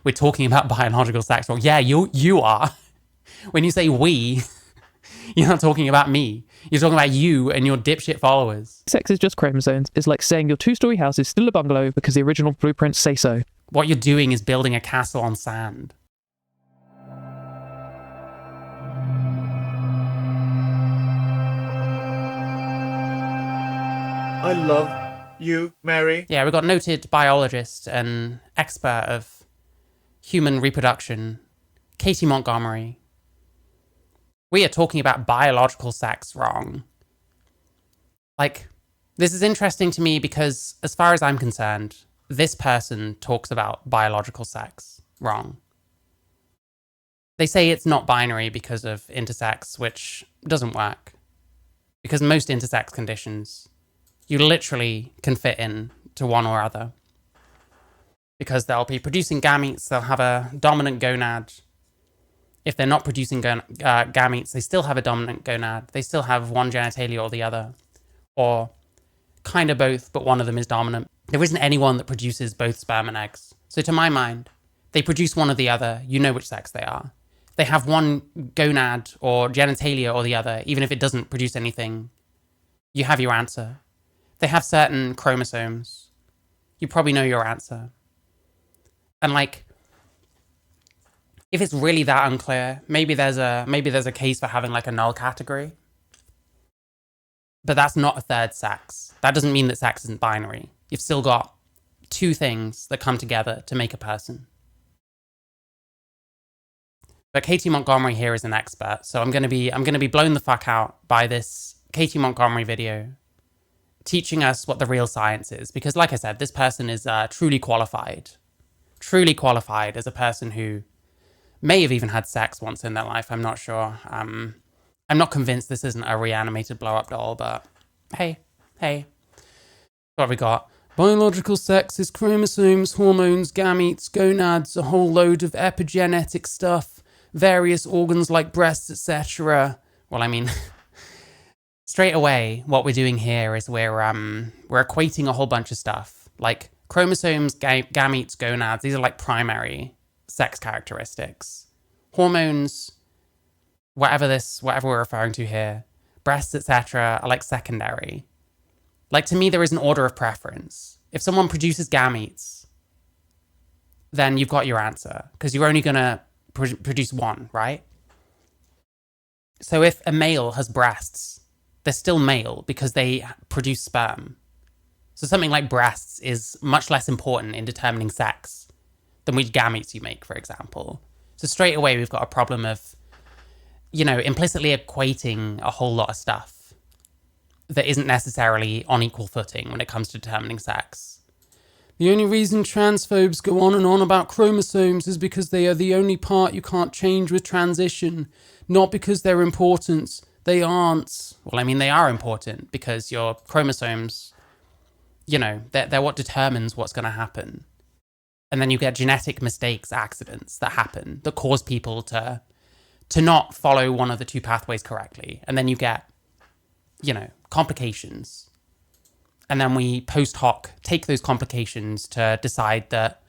We're talking about biological sex wrong. Yeah, you are. When you say we, you're not talking about me. You're talking about you and your dipshit followers. Sex is just chromosomes. It's like saying your two-story house is still a bungalow because the original blueprints say so. What you're doing is building a castle on sand. I love you, Mary. Yeah, we've got noted biologist and expert of human reproduction, Katy Montgomerie. We are talking about biological sex wrong. Like, this is interesting to me because, as far as I'm concerned, this person talks about biological sex wrong. They say it's not binary because of intersex, which doesn't work. Because most intersex conditions, you literally can fit in to one or other. Because they'll be producing gametes, they'll have a dominant gonad. If they're not producing gametes, they still have a dominant gonad. They still have one genitalia or the other. Or kind of both, but one of them is dominant. There isn't anyone that produces both sperm and eggs. So to my mind, they produce one or the other, you know which sex they are. They have one gonad or genitalia or the other, even if it doesn't produce anything, you have your answer. They have certain chromosomes. You probably know your answer. And like, if it's really that unclear, maybe there's a case for having like a null category. But that's not a third sex. That doesn't mean that sex isn't binary. You've still got two things that come together to make a person. But Katy Montgomerie here is an expert, so I'm gonna be blown the fuck out by this Katy Montgomerie video teaching us what the real science is. Because like I said, this person is truly qualified as a person who may have even had sex once in their life. I'm not sure. I'm not convinced this isn't a reanimated blow-up doll, but hey. What have we got? Biological sex is chromosomes, hormones, gametes, gonads, a whole load of epigenetic stuff, various organs like breasts, etc. Well, I mean, straight away, what we're doing here is we're equating a whole bunch of stuff. Like chromosomes, gametes, gonads, these are like primary sex characteristics. Hormones, whatever we're referring to here, breasts, etc., are like secondary. Like, to me, there is an order of preference. If someone produces gametes, then you've got your answer, because you're only going to produce one, right? So if a male has breasts, they're still male because they produce sperm. So something like breasts is much less important in determining sex than which gametes you make, for example. So straight away, we've got a problem of, implicitly equating a whole lot of stuff that isn't necessarily on equal footing when it comes to determining sex. The only reason transphobes go on and on about chromosomes is because they are the only part you can't change with transition, not because they're important. They aren't. Well, I mean, they are important because your chromosomes, they're what determines what's going to happen. And then you get genetic mistakes, accidents that happen that cause people to not follow one of the two pathways correctly. And then you get, complications. And then we post hoc take those complications to decide that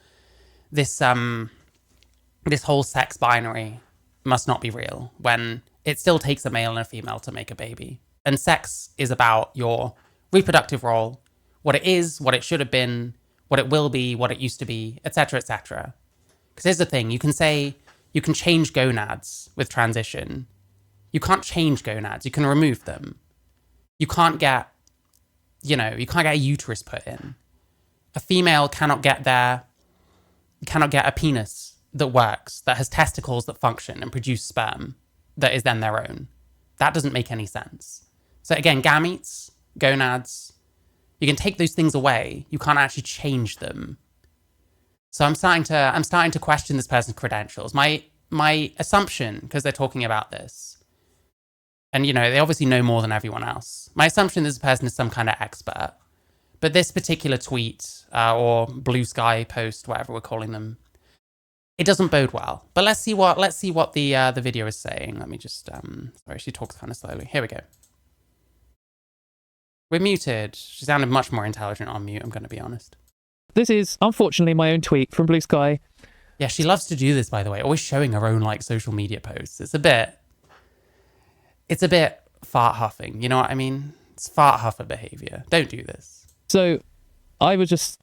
this whole sex binary must not be real, when it still takes a male and a female to make a baby. And sex is about your reproductive role, what it is, what it should have been, what it will be, what it used to be, etc., etc. Because here's the thing, you can say you can change gonads with transition. You can't change gonads, you can remove them. You can't get a uterus put in. A female cannot get a penis that works, that has testicles that function and produce sperm that is then their own. That doesn't make any sense. So again, gametes, gonads, you can take those things away. You can't actually change them. So I'm starting to question this person's credentials. My assumption, because they're talking about this, and they obviously know more than everyone else. My assumption is this person is some kind of expert. But this particular tweet or blue sky post, whatever we're calling them, it doesn't bode well. But let's see what the video is saying. Let me just sorry, she talks kind of slowly. Here we go. We're muted. She sounded much more intelligent on mute, I'm going to be honest. This is, unfortunately, my own tweet from Blue Sky. Yeah, she loves to do this, by the way, always showing her own like social media posts. It's a bit fart huffing, you know what I mean? It's fart huffer behavior. Don't do this. So I was just,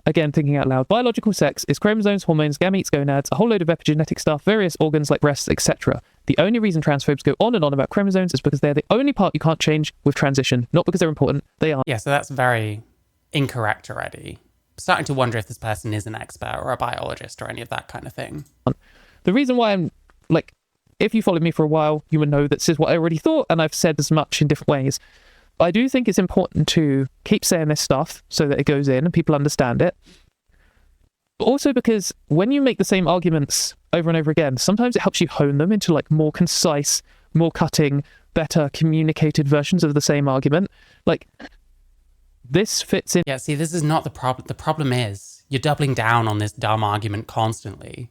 again, thinking out loud. Biological sex is chromosomes, hormones, gametes, gonads, a whole load of epigenetic stuff, various organs like breasts, etc. The only reason transphobes go on and on about chromosomes is because they're the only part you can't change with transition, not because they're important. They are. Yeah, so that's very incorrect already. Starting to wonder if this person is an expert or a biologist or any of that kind of thing. The reason why I'm like, if you followed me for a while, you would know that this is what I already thought, and I've said as much in different ways. But I do think it's important to keep saying this stuff so that it goes in and people understand it. But also because when you make the same arguments over and over again, sometimes it helps you hone them into like more concise, more cutting, better communicated versions of the same argument. Like, this fits in. Yeah, see, this is not the problem. The problem is you're doubling down on this dumb argument constantly.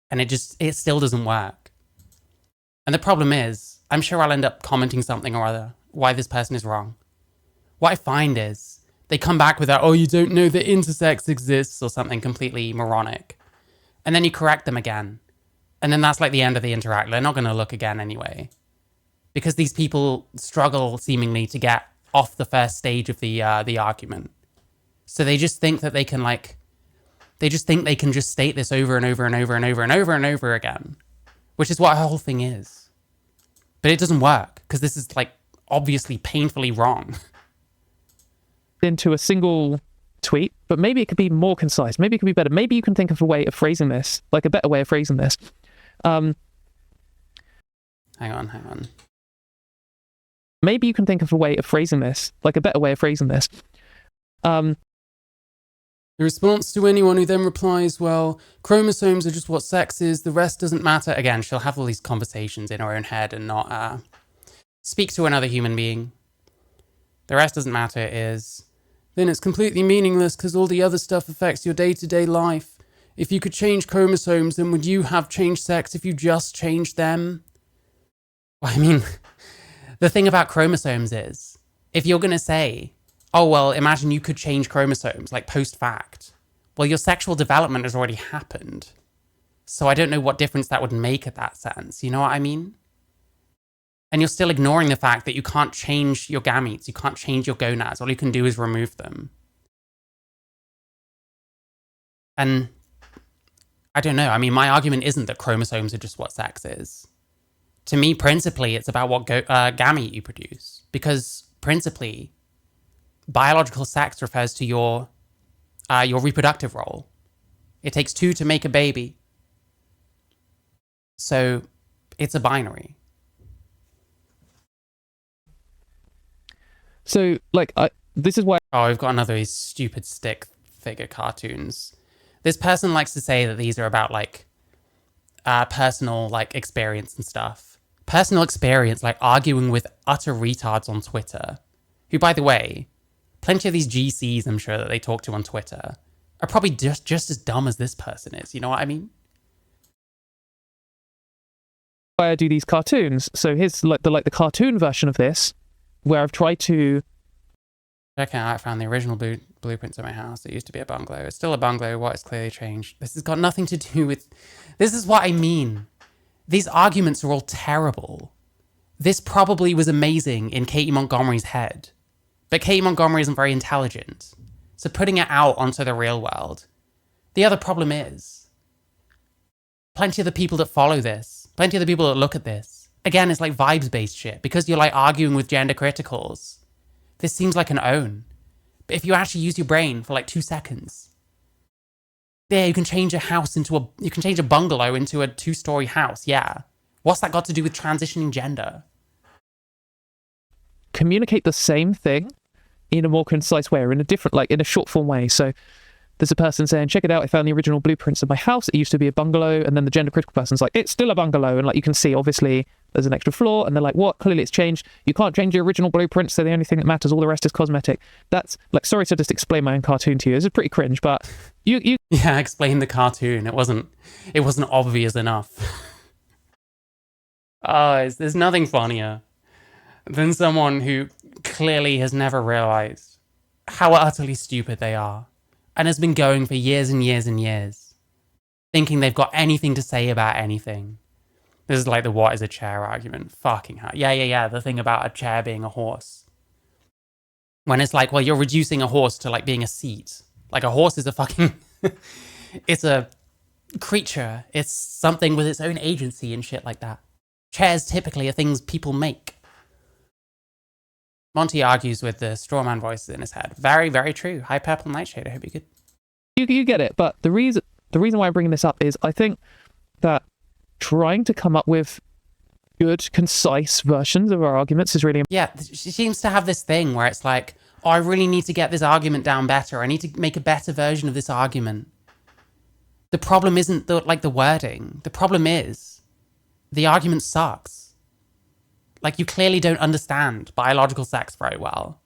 And it still doesn't work. And the problem is, I'm sure I'll end up commenting something or other why this person is wrong. What I find is they come back with that, oh, you don't know that intersex exists or something completely moronic. And then you correct them again. And then that's like the end of the interaction. They're not going to look again anyway. Because these people struggle seemingly to get off the first stage of the argument. So they just think that they can just state this over and over and over and over and over and over again, which is what our whole thing is. But it doesn't work because this is like obviously painfully wrong. Into a single tweet, but maybe it could be more concise. Maybe it could be better. Maybe you can think of a way of phrasing this, like a better way of phrasing this. Hang on. Maybe you can think of a way of phrasing this, like a better way of phrasing this. The response to anyone who then replies, well, chromosomes are just what sex is, the rest doesn't matter. Again, she'll have all these conversations in her own head and not speak to another human being. The rest doesn't matter then it's completely meaningless because all the other stuff affects your day-to-day life. If you could change chromosomes, then would you have changed sex if you just changed them? Well, I mean, the thing about chromosomes is, if you're going to say, oh, well, imagine you could change chromosomes, like post-fact. Well, your sexual development has already happened. So I don't know what difference that would make at that sense. You know what I mean? And you're still ignoring the fact that you can't change your gametes. You can't change your gonads. All you can do is remove them. And I don't know. I mean, my argument isn't that chromosomes are just what sex is. To me, principally, it's about what gamete you produce. Because principally, biological sex refers to your reproductive role. It takes two to make a baby. So it's a binary. So, like, this is why... Oh, we've got another of these stupid stick figure cartoons. This person likes to say that these are about, like, personal, like, experience and stuff. Personal experience, like arguing with utter retards on Twitter. Who, by the way, plenty of these GCs, I'm sure, that they talk to on Twitter are probably just as dumb as this person is. You know what I mean? Why I do these cartoons. So here's like the cartoon version of this, where I've tried to... Check out, I found the original blueprints of my house. It used to be a bungalow. It's still a bungalow. What has clearly changed? This has got nothing to do with... This is what I mean. These arguments are all terrible. This probably was amazing in Katy Montgomerie's head. But Katy Montgomerie isn't very intelligent. So putting it out onto the real world. The other problem is, plenty of the people that follow this, plenty of the people that look at this, again, it's like vibes-based shit. Because you're like arguing with gender criticals. This seems like an own. But if you actually use your brain for like 2 seconds, yeah, you can change you can change a bungalow into a 2-story house, yeah. What's that got to do with transitioning gender? Communicate the same thing in a more concise way, or in a different, like in a short form way. So there's a person saying, check it out, I found the original blueprints of my house. It used to be a bungalow. And then the gender critical person's like, it's still a bungalow. And like, you can see, obviously, there's an extra floor. And they're like, what? Clearly it's changed. You can't change your original blueprints. They're the only thing that matters. All the rest is cosmetic. That's like, sorry to just explain my own cartoon to you. This is pretty cringe, but you Yeah, explain the cartoon. It wasn't obvious enough. There's nothing funnier than someone who clearly has never realized how utterly stupid they are and has been going for years and years and years. thinking they've got anything to say about anything. This is like the what is a chair argument. Fucking hell. Yeah. The thing about a chair being a horse. When it's like, well, you're reducing a horse to like being a seat. Like a horse is a fucking... it's a creature. It's something with its own agency and shit like that. Chairs typically are things people make. Monty argues with the straw man voices in his head. Very, very true. Hi, Purple Nightshade. I hope you're good. You get it, but the reason why I'm bringing this up is I think that trying to come up with good, concise versions of our arguments is really important. Yeah, she seems to have this thing where it's like, oh, I really need to get this argument down better. I need to make a better version of this argument. The problem isn't the wording. The problem is the argument sucks. Like, you clearly don't understand biological sex very well.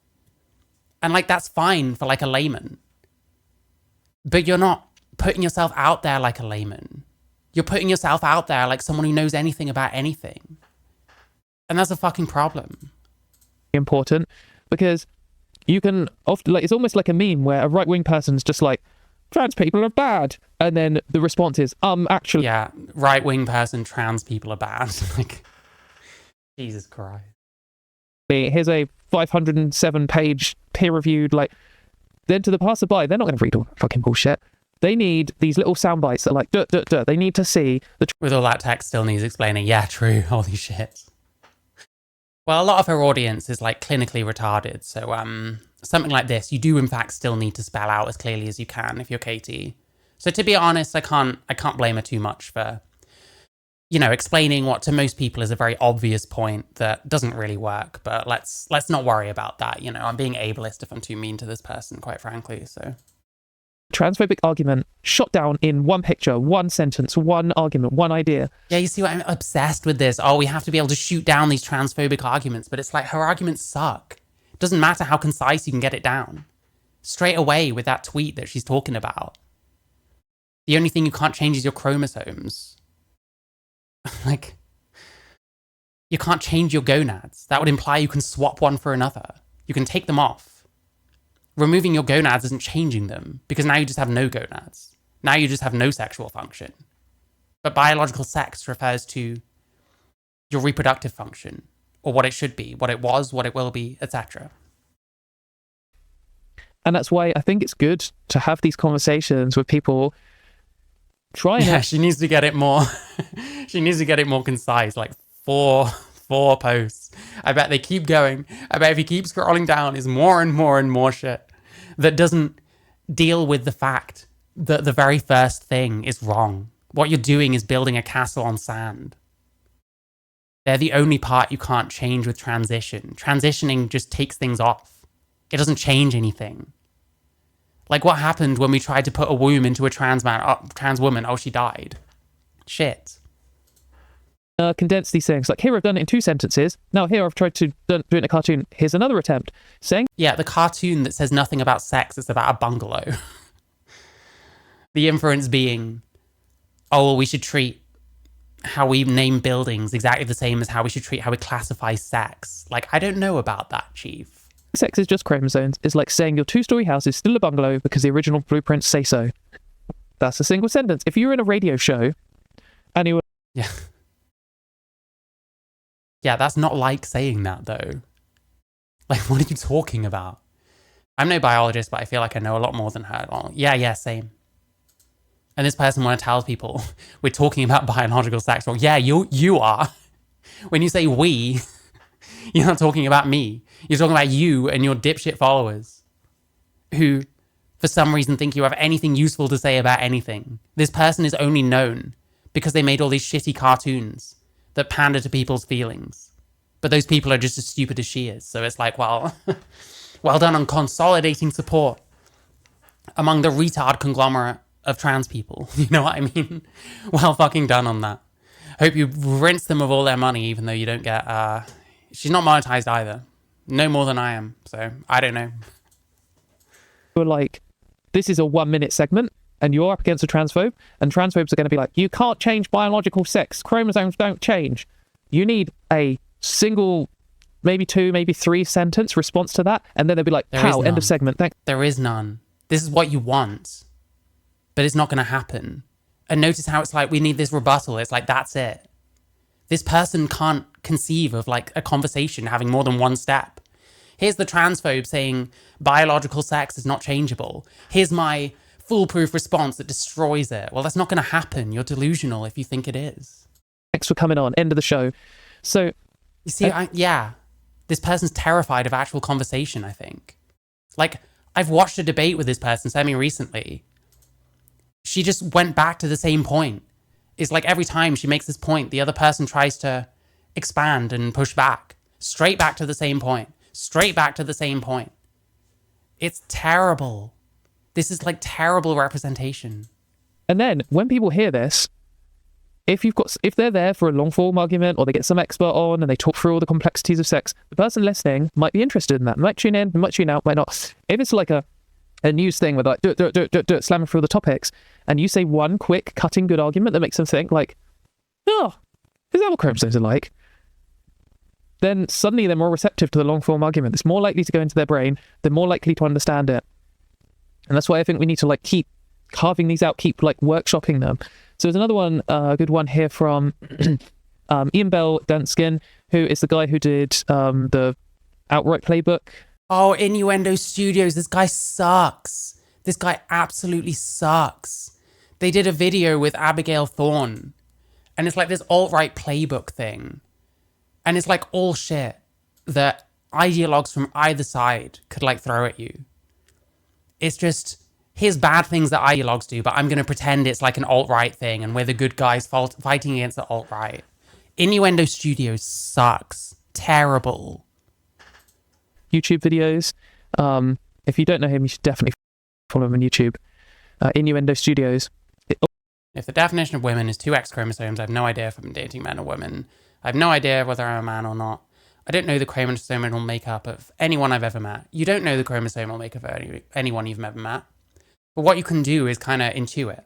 And like, that's fine for like a layman. But you're not putting yourself out there like a layman. You're putting yourself out there like someone who knows anything about anything. And that's a fucking problem. Important, because you can often, like, it's almost like a meme where a right-wing person's just like, trans people are bad. And then the response is, actually... Yeah, right-wing person, trans people are bad. Like, Jesus Christ. Here's a 507-page peer-reviewed, like... Then to the passerby, they're not going to read all that fucking bullshit. They need these little sound bites that are like, duh, duh, duh. They need to see the... With all that text still needs explaining. Yeah, true. Holy shit. Well, a lot of her audience is like clinically retarded. So something like this, you do in fact still need to spell out as clearly as you can if you're Katy. So to be honest, I can't blame her too much for, explaining what to most people is a very obvious point that doesn't really work. But let's not worry about that. I'm being ableist if I'm too mean to this person, quite frankly. So transphobic argument shot down in one picture, one sentence, one argument, one idea. Yeah, you see what I'm obsessed with this. Oh, we have to be able to shoot down these transphobic arguments, but it's like her arguments suck. It doesn't matter how concise you can get it down. Straight away with that tweet that she's talking about. The only thing you can't change is your chromosomes. Like, you can't change your gonads. That would imply you can swap one for another. You can take them off. Removing your gonads isn't changing them, because now you just have no gonads. Now you just have no sexual function. But biological sex refers to your reproductive function, or what it should be, what it was, what it will be, etc. And that's why I think it's good to have these conversations with people trying to... she needs to get it more... she needs to get it more concise, like four posts. I bet they keep going. I bet if you keep scrolling down, is more and more and more shit that doesn't deal with the fact that the very first thing is wrong. What you're doing is building a castle on sand. They're the only part you can't change with transition. Transitioning just takes things off. It doesn't change anything. Like what happened when we tried to put a womb into a trans woman? Oh, she died. Shit. Condense these things. Like, here I've done it in 2 sentences. Now here I've tried to do it in a cartoon. Here's another attempt. Saying... Yeah, the cartoon that says nothing about sex, it's about a bungalow. The inference being, oh, well, we should treat how we name buildings exactly the same as how we should treat how we classify sex. Like, I don't know about that, Chief. Sex is just chromosomes. It's like saying your 2-story house is still a bungalow because the original blueprints say so. That's a single sentence. If you were in a radio show and you were... Yeah. Yeah, that's not like saying that, though. Like, what are you talking about? I'm no biologist, but I feel like I know a lot more than her. Well, yeah, same. And this person want to tell people we're talking about biological sex. Well, yeah, you are. When you say we, you're not talking about me. You're talking about you and your dipshit followers who, for some reason, think you have anything useful to say about anything. This person is only known because they made all these shitty cartoons that pander to people's feelings. But those people are just as stupid as she is. So it's like, well, well done on consolidating support among the retard conglomerate of trans people. You know what I mean? Well fucking done on that. Hope you rinse them of all their money, even though you don't get... she's not monetized either. No more than I am. So, I don't know. We're like, this is a 1-minute segment, and you're up against a transphobe, and transphobes are going to be like, you can't change biological sex. Chromosomes don't change. You need a single, maybe 2, maybe 3 sentence response to that, and then they'll be like, pow, end of segment. There is none. This is what you want, but it's not going to happen. And notice how it's like, we need this rebuttal. It's like, that's it. This person can't conceive of like a conversation having more than one step. Here's the transphobe saying biological sex is not changeable. Here's my foolproof response that destroys it. Well, that's not going to happen. You're delusional if you think it is. Thanks for coming on. End of the show. So, you see, this person's terrified of actual conversation, I think. Like, I've watched a debate with this person semi-recently. She just went back to the same point. It's like every time she makes this point, the other person tries to expand and push back. Straight back to the same point. Straight back to the same point. It's terrible. This is like terrible representation. And then when people hear this, if they're there for a long form argument, or they get some expert on and they talk through all the complexities of sex, the person listening might be interested in that. Might tune in, might tune out, might not. If it's like a news thing where like do it, slamming through the topics, and you say one quick cutting good argument that makes them think like, oh, is that what chromosomes are like? Then suddenly they're more receptive to the long form argument. It's more likely to go into their brain. They're more likely to understand it. And that's why I think we need to like keep carving these out, keep like workshopping them. So there's another one, a good one here from Ian Bell Danskin, who is the guy who did the Outright Playbook. Oh, Innuendo Studios. This guy sucks. This guy absolutely sucks. They did a video with Abigail Thorne, and it's like this alt-right playbook thing. And it's like all shit that ideologues from either side could like throw at you. It's just, here's bad things that ideologues do, but I'm going to pretend it's like an alt-right thing and we're the good guys fighting against the alt-right. Innuendo Studios sucks. Terrible. YouTube videos. If you don't know him, you should definitely follow him on YouTube. Innuendo Studios. If the definition of women is 2 X chromosomes, I have no idea if I'm dating men or women. I have no idea whether I'm a man or not. I don't know the chromosomal makeup of anyone I've ever met. You don't know the chromosomal makeup of anyone you've ever met. But what you can do is kind of intuit.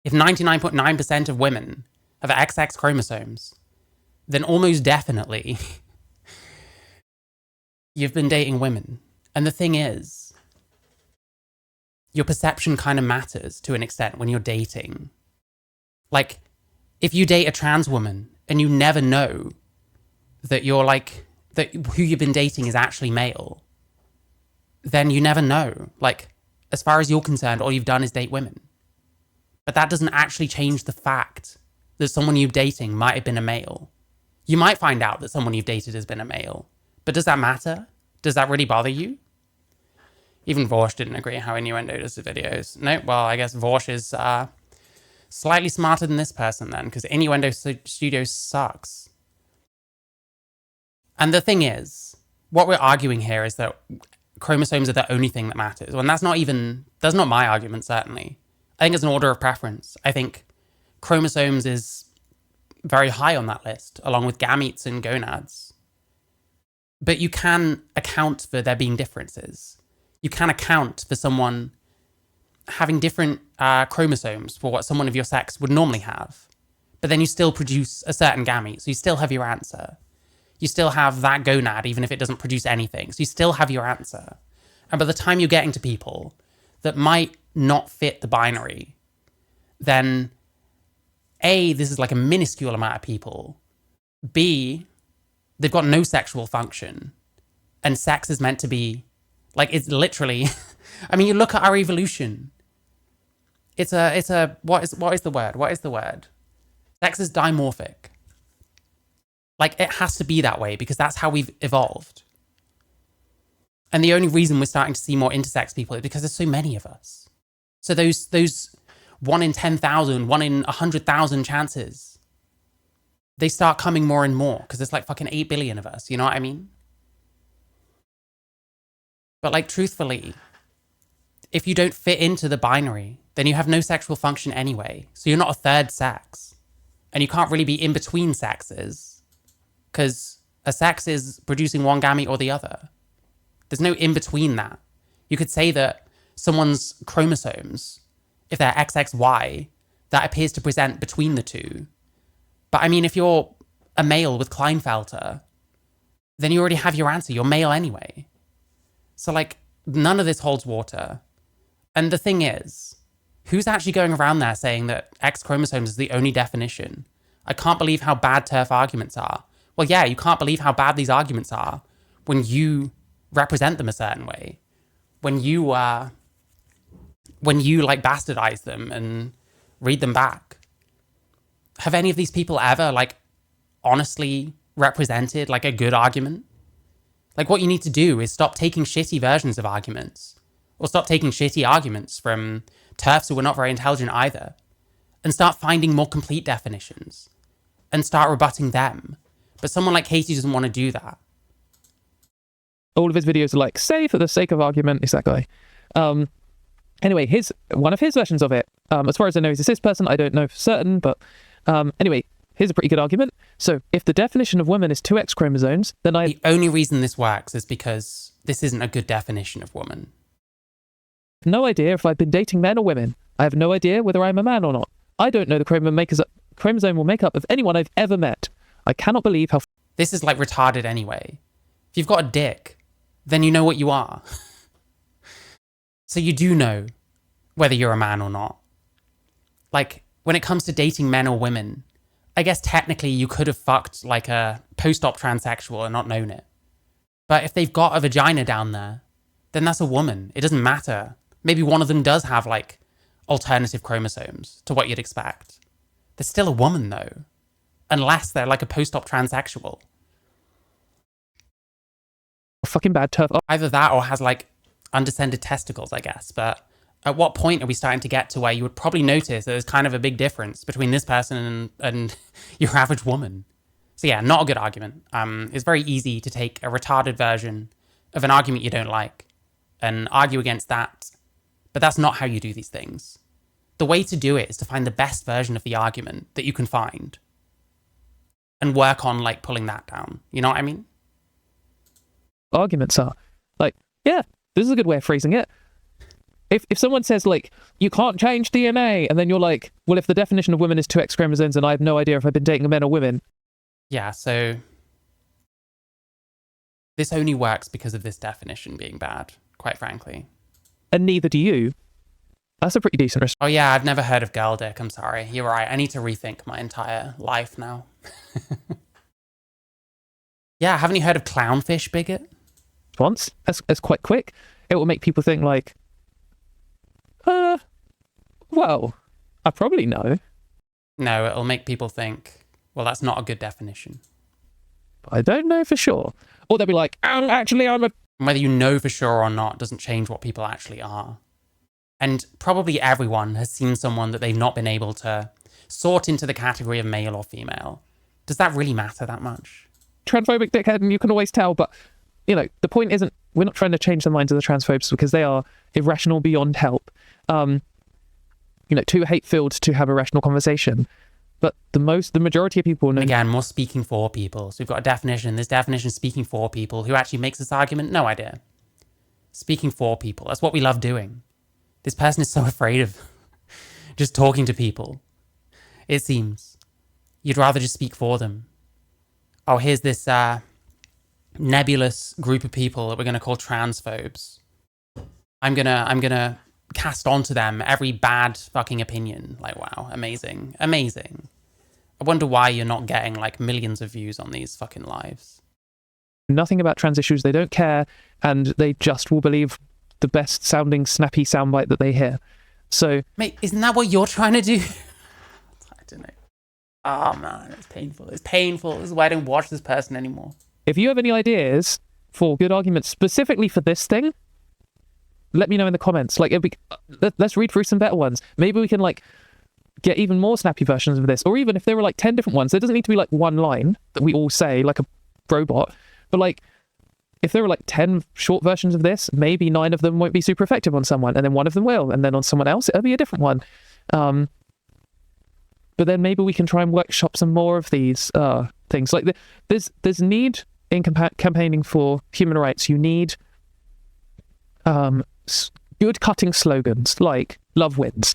If 99.9% of women have XX chromosomes, then almost definitely you've been dating women. And the thing is, your perception kind of matters to an extent when you're dating. Like, if you date a trans woman and you never know that you're like, that who you've been dating is actually male, then you never know. Like, as far as you're concerned, all you've done is date women. But that doesn't actually change the fact that someone you're dating might have been a male. You might find out that someone you've dated has been a male. But does that matter? Does that really bother you? Even Vorsh didn't agree how Innuendo does the videos. No, well, I guess Vorsh is slightly smarter than this person then, because Innuendo Studios sucks. And the thing is, what we're arguing here is that chromosomes are the only thing that matters. Well, and that's not my argument, certainly. I think it's an order of preference. I think chromosomes is very high on that list, along with gametes and gonads. But you can account for there being differences. You can account for someone having different chromosomes for what someone of your sex would normally have. But then you still produce a certain gamete, so you still have your answer. You still have that gonad, even if it doesn't produce anything. So you still have your answer. And by the time you're getting to people that might not fit the binary, then A, this is like a minuscule amount of people. B, they've got no sexual function. And sex is meant to be, like, it's literally, I mean, you look at our evolution. What is the word? Sex is dimorphic. Like, it has to be that way because that's how we've evolved. And the only reason we're starting to see more intersex people is because there's so many of us. So those 1 in 10,000, 1 in 100,000 chances, they start coming more and more because there's like fucking 8 billion of us. You know what I mean? But like, truthfully, if you don't fit into the binary, then you have no sexual function anyway. So you're not a third sex. And you can't really be in between sexes because a sex is producing one gamete or the other. There's no in between that. You could say that someone's chromosomes, if they're XXY, that appears to present between the two. But I mean, if you're a male with Klinefelter, then you already have your answer. You're male anyway. So like, none of this holds water. And the thing is, Who's actually going around there saying that X chromosomes is the only definition? I can't believe how bad TERF arguments are. Well, yeah, you can't believe how bad these arguments are when you represent them a certain way. When you like bastardize them and read them back. Have any of these people ever like honestly represented like a good argument? Like what you need to do is stop taking shitty versions of arguments, or stop taking shitty arguments from TERFs who are not very intelligent either, and start finding more complete definitions and start rebutting them. But someone like Katy doesn't want to do that. All of his videos are like, say for the sake of argument, is that guy. Anyway, one of his versions of it, as far as I know, he's a cis person. I don't know for certain, but anyway, here's a pretty good argument. So if the definition of woman is 2 X chromosomes, then The only reason this works is because this isn't a good definition of woman. have no idea if I've been dating men or women. I have no idea whether I'm a man or not. I don't know the chromosomal makeup of anyone I've ever met. I cannot believe how... This is like retarded anyway. If you've got a dick, then you know what you are. So you do know whether you're a man or not. Like, when it comes to dating men or women, I guess technically you could have fucked like a post-op transsexual and not known it. But if they've got a vagina down there, then that's a woman. It doesn't matter. Maybe one of them does have like alternative chromosomes to what you'd expect. They're still a woman though. Unless they're like a post-op transsexual. fucking bad TERF... Either that or has like undescended testicles, I guess. But at what point are we starting to get to where you would probably notice that there's kind of a big difference between this person and your average woman? So yeah, not a good argument. It's very easy to take a retarded version of an argument you don't like and argue against that. But that's not how you do these things. The way to do it is to find the best version of the argument that you can find and work on like pulling that down. You know what I mean? arguments are. Like, yeah, this is a good way of phrasing it. If someone says, like, you can't change DNA, and then you're like, well, if the definition of women is 2 X chromosomes and I have no idea if I've been dating men or women. Yeah, so this only works because of this definition being bad, quite frankly. And neither do you. That's a pretty decent response. Oh yeah, I've never heard of girl dick, I'm sorry. You're right, I need to rethink my entire life now. Yeah, haven't you heard of clownfish bigot? Once, that's quite quick. It will make people think like, well, I probably know. No, it'll make people think, well, that's not a good definition. I don't know for sure. Or they'll be like, actually, I'm a... Whether you know for sure or not doesn't change what people actually are. And probably everyone has seen someone that they've not been able to sort into the category of male or female. Does that really matter that much? Transphobic dickhead, and you can always tell, but, you know, the point isn't, we're not trying to change the minds of the transphobes because they are irrational beyond help. You know, too hate-filled to have a rational conversation. But the majority of people know... Again, more speaking for people. So we've got a definition. This definition speaking for people. Who actually makes this argument? No idea. Speaking for people. That's what we love doing. This person is so afraid of just talking to people. It seems. You'd rather just speak for them. Oh, here's this nebulous group of people that we're going to call transphobes. I'm gonna cast onto them every bad fucking opinion. Like, wow, amazing. Amazing. I wonder why you're not getting like millions of views on these fucking lives. Nothing about trans issues. They don't care, and they just will believe the best sounding snappy soundbite that they hear. So, mate, isn't that what you're trying to do? I don't know. Oh man, it's painful. It's painful. This is why I don't watch this person anymore. If you have any ideas for good arguments specifically for this thing, let me know in the comments. Like, let's read through some better ones. Maybe we can like get even more snappy versions of this, or even if there were like 10 different ones. There doesn't need to be like one line that we all say like a robot, but like if there were like 10 short versions of this, maybe 9 of them won't be super effective on someone, and then 1 of them will, and then on someone else it'll be a different one. But then maybe we can try and workshop some more of these things. Like there's need in campaigning for human rights. You need good cutting slogans like "Love wins."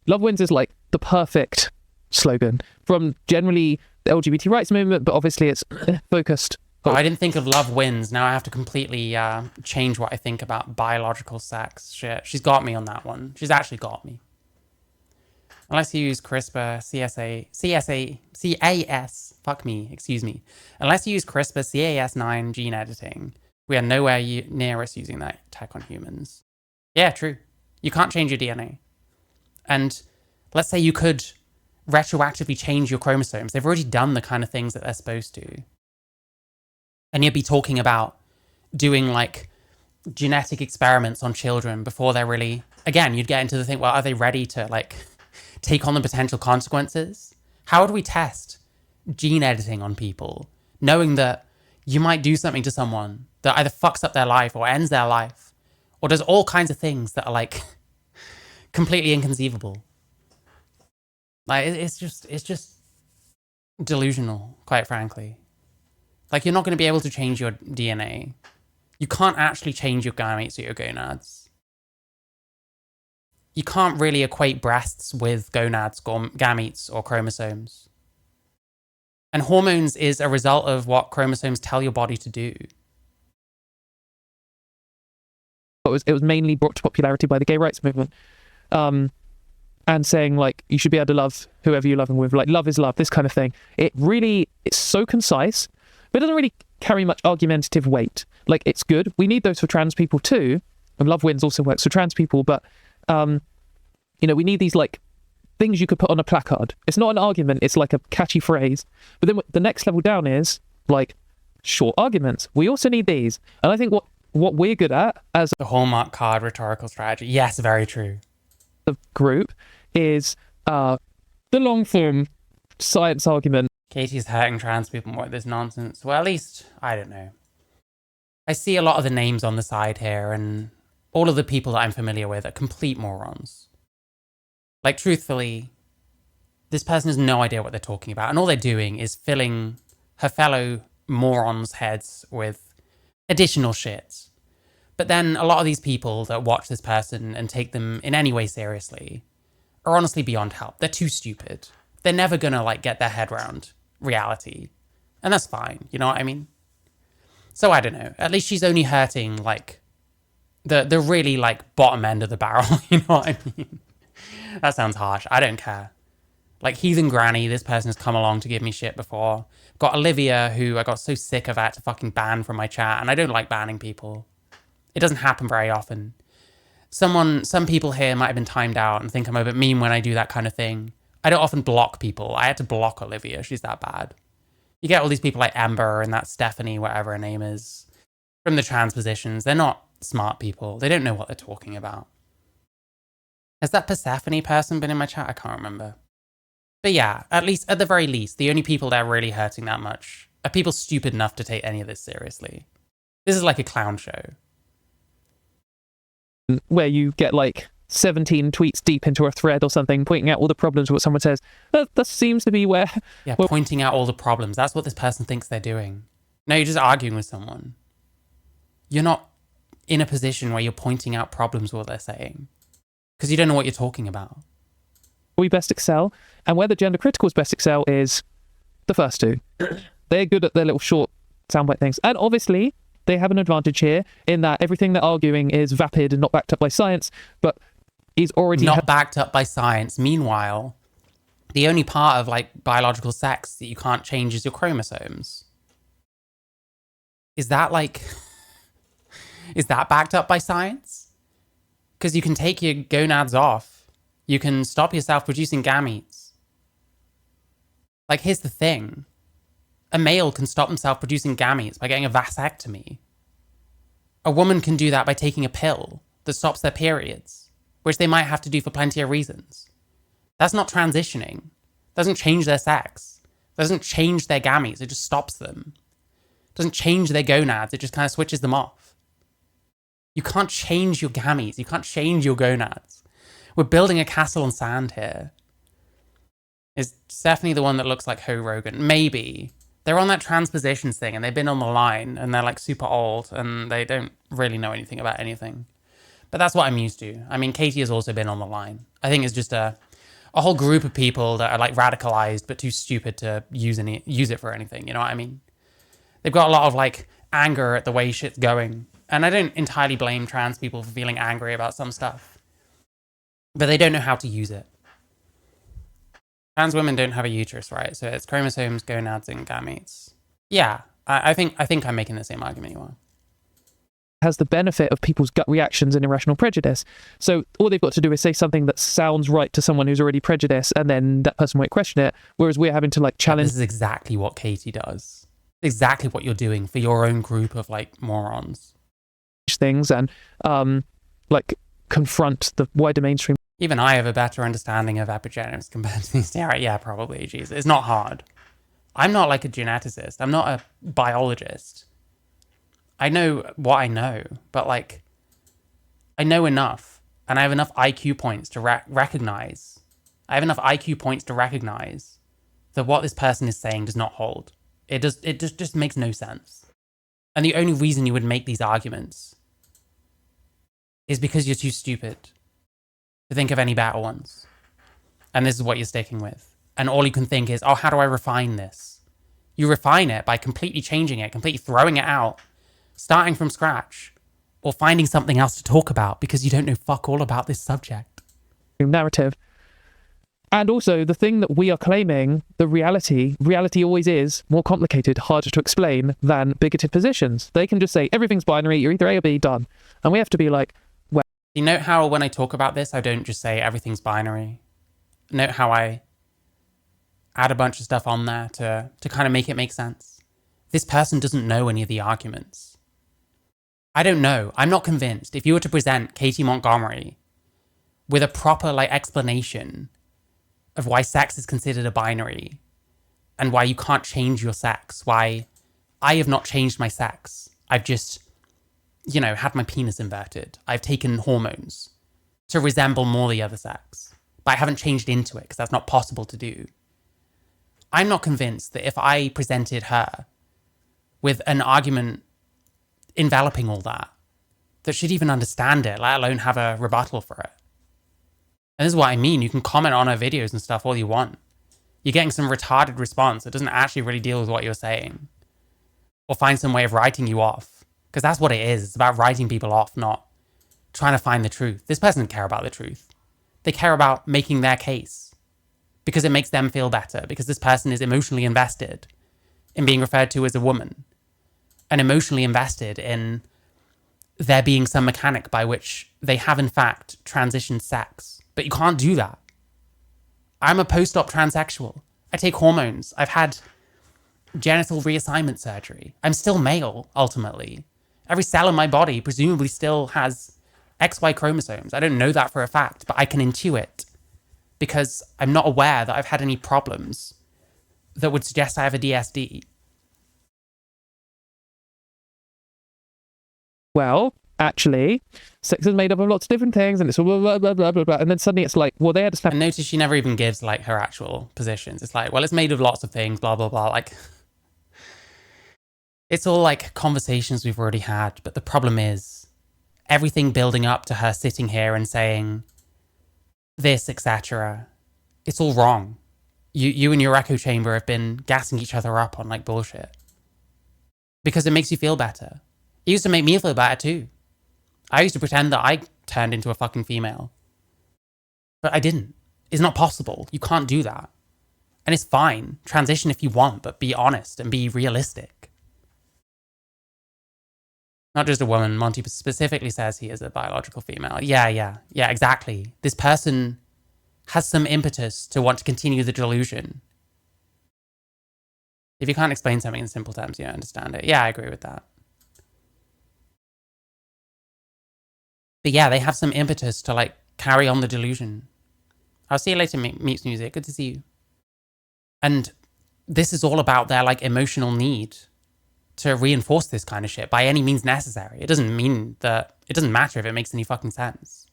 Love wins is like the perfect slogan from generally the LGBT rights movement, but obviously it's focused. Oh, I didn't think of love wins. Now I have to completely change what I think about biological sex. Shit, she's got me on that one. She's actually got me. Unless you use Unless you use CRISPR Cas9 gene editing, we are nowhere near us using that tech on humans. Yeah, true. You can't change your DNA. And let's say you could retroactively change your chromosomes. They've already done the kind of things that they're supposed to. And you'd be talking about doing like genetic experiments on children before they're really, again, you'd get into the thing, well, are they ready to like take on the potential consequences? How would we test gene editing on people, knowing that you might do something to someone that either fucks up their life or ends their life, or does all kinds of things that are like completely inconceivable? Like, it's just delusional, quite frankly. Like, you're not going to be able to change your DNA. You can't actually change your gametes or your gonads. You can't really equate breasts with gonads, gametes, or chromosomes. And hormones is a result of what chromosomes tell your body to do. It was mainly brought to popularity by the gay rights movement. And saying like you should be able to love whoever you're loving with, like love is love, this kind of thing. It's so concise, but it doesn't really carry much argumentative weight. Like, it's good. We need those for trans people too, and love wins also works for trans people. But we need these like things you could put on a placard. It's not an argument. It's like a catchy phrase. But then the next level down is like short arguments. We also need these, and I think what we're good at as the hallmark card rhetorical strategy. Yes, very true. The group is the long form science argument. Katie's hurting trans people more with this nonsense. Well, at least, I don't know. I see a lot of the names on the side here, and all of the people that I'm familiar with are complete morons. Like, truthfully, this person has no idea what they're talking about, and all they're doing is filling her fellow morons' heads with additional shit. But then a lot of these people that watch this person and take them in any way seriously are honestly beyond help. They're too stupid. They're never gonna like get their head around reality. And that's fine, you know what I mean? So I don't know. At least she's only hurting like the really like bottom end of the barrel, you know what I mean? That sounds harsh. I don't care. Like, Heathen Granny, this person has come along to give me shit before. Got Olivia, who I got so sick of, I had to fucking ban from my chat, and I don't like banning people. It doesn't happen very often. Some people here might have been timed out and think I'm a bit mean when I do that kind of thing. I don't often block people. I had to block Olivia. She's that bad. You get all these people like Amber and that Stephanie, whatever her name is, from the trans positions. They're not smart people. They don't know what they're talking about. Has that Persephone person been in my chat? I can't remember. But yeah, at the very least, the only people that are really hurting that much are people stupid enough to take any of this seriously. This is like a clown show. Where you get like 17 tweets deep into a thread or something, pointing out all the problems with what someone says. That seems to be where... Yeah, pointing out all the problems. That's what this person thinks they're doing. No, you're just arguing with someone. You're not in a position where you're pointing out problems with what they're saying. Because you don't know what you're talking about. We best excel, and where the gender criticals best excel is the first two. They're good at their little short soundbite things. And obviously, they have an advantage here in that everything they're arguing is vapid and not backed up by science, but is already... Not backed up by science. Meanwhile, the only part of like biological sex that you can't change is your chromosomes. Is that like... is that backed up by science? Because you can take your gonads off. You can stop yourself producing gametes. Like, here's the thing. A male can stop himself producing gametes by getting a vasectomy. A woman can do that by taking a pill that stops their periods, which they might have to do for plenty of reasons. That's not transitioning. Doesn't change their sex. Doesn't change their gametes. It just stops them. Doesn't change their gonads. It just kind of switches them off. You can't change your gametes. You can't change your gonads. We're building a castle on sand here. Is Stephanie the one that looks like Ho Rogan? Maybe. They're on that transpositions thing and they've been on the line and they're like super old and they don't really know anything about anything. But that's what I'm used to. I mean, Katy has also been on the line. I think it's just a whole group of people that are like radicalized but too stupid to use it for anything. You know what I mean? They've got a lot of like anger at the way shit's going. And I don't entirely blame trans people for feeling angry about some stuff. But they don't know how to use it. Trans women don't have a uterus, right? So it's chromosomes, gonads, and gametes. Yeah, I think I'm making the same argument you are. Has the benefit of people's gut reactions and irrational prejudice. So all they've got to do is say something that sounds right to someone who's already prejudiced, and then that person won't question it. Whereas we're having to like challenge. This is exactly what Katy does. Exactly what you're doing for your own group of like morons. Things and like confront the wider mainstream. Even I have a better understanding of epigenetics compared to these. Yeah, probably. Jeez, it's not hard. I'm not like a geneticist. I'm not a biologist. I know what I know, but like, I know enough, and I have enough IQ points to recognize. I have enough IQ points to recognize that what this person is saying does not hold. It just makes no sense. And the only reason you would make these arguments is because you're too stupid to think of any better ones. And this is what you're sticking with. And all you can think is, oh, how do I refine this? You refine it by completely changing it, completely throwing it out, starting from scratch, or finding something else to talk about because you don't know fuck all about this subject. Narrative. And also the thing that we are claiming, the reality always is more complicated, harder to explain than bigoted positions. They can just say everything's binary, you're either A or B, done. And we have to be like, well. You note how when I talk about this, I don't just say everything's binary. Note how I add a bunch of stuff on there to kind of make it make sense. This person doesn't know any of the arguments. I don't know. I'm not convinced. If you were to present Katy Montgomerie with a proper like explanation of why sex is considered a binary and why you can't change your sex, why I have not changed my sex. I've just, had my penis inverted. I've taken hormones to resemble more the other sex, but I haven't changed into it because that's not possible to do. I'm not convinced that if I presented her with an argument enveloping all that she'd even understand it, let alone have a rebuttal for it. And this is what I mean. You can comment on her videos and stuff all you want. You're getting some retarded response that doesn't actually really deal with what you're saying. Or find some way of writing you off. Because that's what it is. It's about writing people off, not trying to find the truth. This person doesn't care about the truth. They care about making their case. Because it makes them feel better. Because this person is emotionally invested in being referred to as a woman. And emotionally invested in there being some mechanic by which they have in fact transitioned sex. But you can't do that. I'm a post-op transsexual. I take hormones. I've had genital reassignment surgery. I'm still male, ultimately. Every cell in my body presumably still has XY chromosomes. I don't know that for a fact, but I can intuit because I'm not aware that I've had any problems that would suggest I have a DSD. Well, actually, sex is made up of lots of different things, and it's all blah, blah, blah, blah, blah. And then suddenly it's like, well, they had to snap. And notice she never even gives, like, her actual positions. It's like, well, it's made of lots of things, blah, blah, blah. Like, it's all, like, conversations we've already had. But the problem is, everything building up to her sitting here and saying this, etc., it's all wrong. You and your echo chamber have been gassing each other up on, like, bullshit. Because it makes you feel better. It used to make me feel better too. I used to pretend that I turned into a fucking female. But I didn't. It's not possible. You can't do that. And it's fine. Transition if you want, but be honest and be realistic. Not just a woman. Monty specifically says he is a biological female. Yeah, exactly. This person has some impetus to want to continue the delusion. If you can't explain something in simple terms, you don't understand it. Yeah, I agree with that. But yeah, they have some impetus to like carry on the delusion. I'll see you later, Meets Music. Good to see you. And this is all about their like emotional need to reinforce this kind of shit by any means necessary. It doesn't matter if it makes any fucking sense.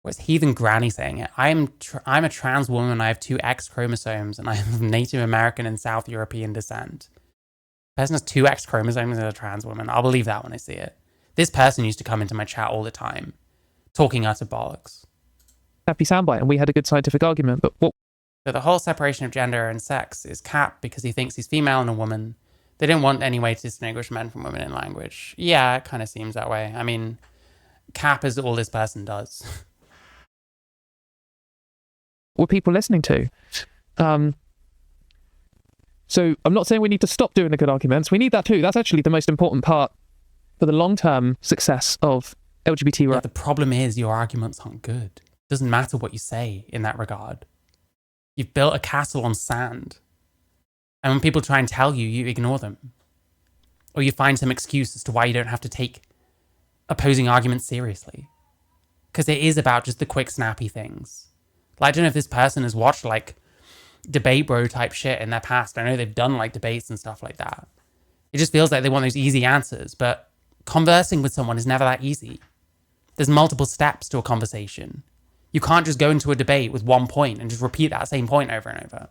What's heathen granny saying it? I'm a trans woman. I have 2 X chromosomes and I have Native American and South European descent. The person has 2 X chromosomes and a trans woman. I'll believe that when I see it. This person used to come into my chat all the time, talking utter bollocks. Happy soundbite, and we had a good scientific argument, but what? So the whole separation of gender and sex is Cap because he thinks he's female and a woman. They didn't want any way to distinguish men from women in language. Yeah, it kind of seems that way. I mean, Cap is all this person does. were people listening to? So I'm not saying we need to stop doing the good arguments. We need that too. That's actually the most important part for the long-term success of LGBT rights. Yeah, the problem is your arguments aren't good. It doesn't matter what you say in that regard. You've built a castle on sand. And when people try and tell you, you ignore them. Or you find some excuse as to why you don't have to take opposing arguments seriously. Because it is about just the quick, snappy things. Like, I don't know if this person has watched, like, debate bro type shit in their past. I know they've done, like, debates and stuff like that. It just feels like they want those easy answers. But conversing with someone is never that easy. There's multiple steps to a conversation. You can't just go into a debate with one point and just repeat that same point over and over.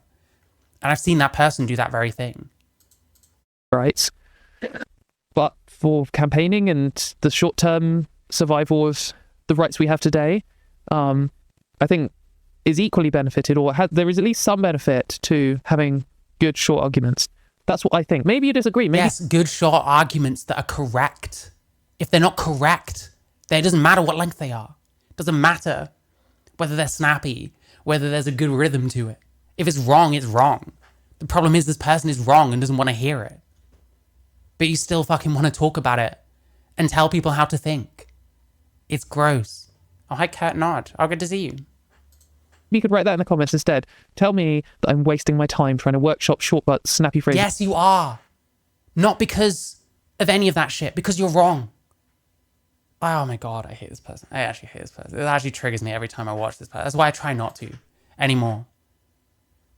And I've seen that person do that very thing. Right. But for campaigning and the short-term survival of the rights we have today, I think is equally benefited, or there is at least some benefit to having good short arguments. That's what I think. Maybe you disagree. Maybe... Yes, good short arguments that are correct. If they're not correct, then it doesn't matter what length they are. It doesn't matter whether they're snappy, whether there's a good rhythm to it. If it's wrong, it's wrong. The problem is this person is wrong and doesn't want to hear it. But you still fucking want to talk about it and tell people how to think. It's gross. Oh, hi, Kurt Nod. Oh, good to see you. You could write that in the comments instead. Tell me that I'm wasting my time trying to workshop short but snappy phrases. Yes, you are. Not because of any of that shit, because you're wrong. Oh my God, I hate this person. I actually hate this person. It actually triggers me every time I watch this person. That's why I try not to anymore.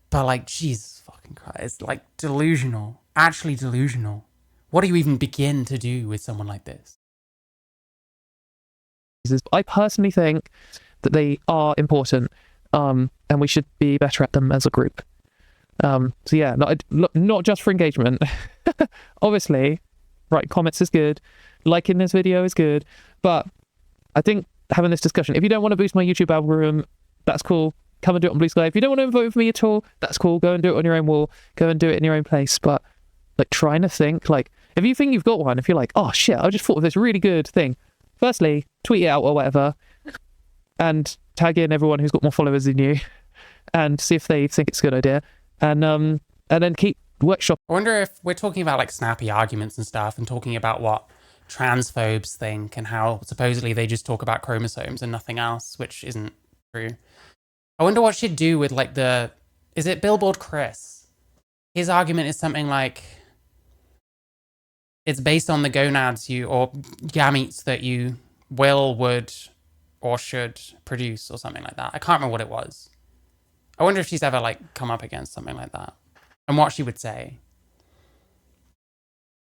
But like, Jesus fucking Christ, it's like delusional. Actually delusional. What do you even begin to do with someone like this? I personally think that they are important, and we should be better at them as a group. So yeah, not just for engagement. Obviously, right, comments is good, liking this video is good, but I think having this discussion, if you don't want to boost my YouTube algorithm, that's cool. Come and do it on Blue Sky. If you don't want to vote for me at all, that's cool. Go and do it on your own wall. Go and do it in your own place. But like trying to think, like, if you think you've got one, if you're like, oh shit, I just thought of this really good thing. Firstly, tweet it out or whatever, and tag in everyone who's got more followers than you, and see if they think it's a good idea, and then keep workshop. I wonder if we're talking about like snappy arguments and stuff, and talking about what transphobes think and how supposedly they just talk about chromosomes and nothing else, which isn't true. I wonder what she'd do with like is it Billboard Chris? His argument is something like, it's based on the gonads or gametes that you would, or should produce, or something like that. I can't remember what it was. I wonder if she's ever like come up against something like that and what she would say.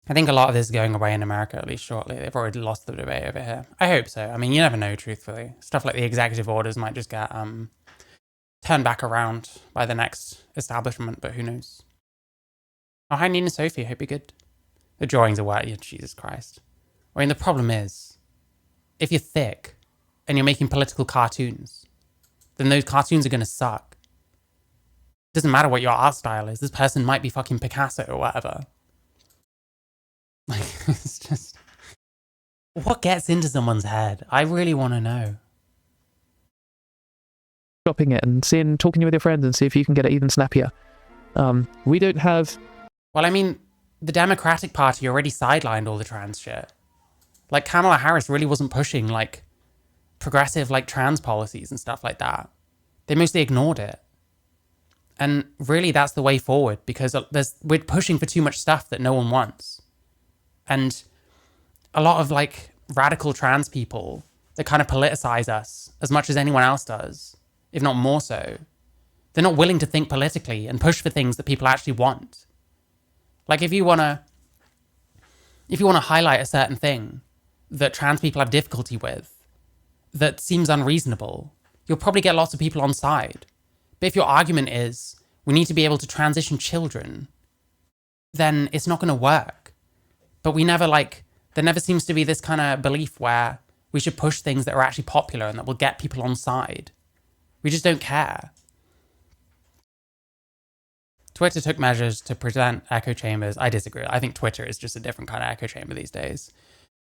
I think a lot of this is going away in America, at least shortly. They've already lost the debate over here. I hope so. I mean, you never know, truthfully. Stuff like the executive orders might just get turned back around by the next establishment, but who knows? Oh, hi, Nina Sophie. Hope you're good. The drawings are wet. Yeah, Jesus Christ. I mean, the problem is, if you're thick and you're making political cartoons, then those cartoons are going to suck. It doesn't matter what your art style is. This person might be fucking Picasso or whatever. Like, it's just... What gets into someone's head? I really want to know. Shopping it and talking with your friends and see if you can get it even snappier. We don't have... Well, I mean, the Democratic Party already sidelined all the trans shit. Like, Kamala Harris really wasn't pushing, like, progressive, like, trans policies and stuff like that. They mostly ignored it. And really, that's the way forward, because we're pushing for too much stuff that no one wants. And a lot of, like, radical trans people that kind of politicize us as much as anyone else does, if not more so, they're not willing to think politically and push for things that people actually want. Like, if you want to highlight a certain thing that trans people have difficulty with, that seems unreasonable, you'll probably get lots of people on side. But if your argument is, we need to be able to transition children, then it's not going to work. But there never seems to be this kind of belief where we should push things that are actually popular and that will get people on side. We just don't care. Twitter took measures to prevent echo chambers. I disagree. I think Twitter is just a different kind of echo chamber these days.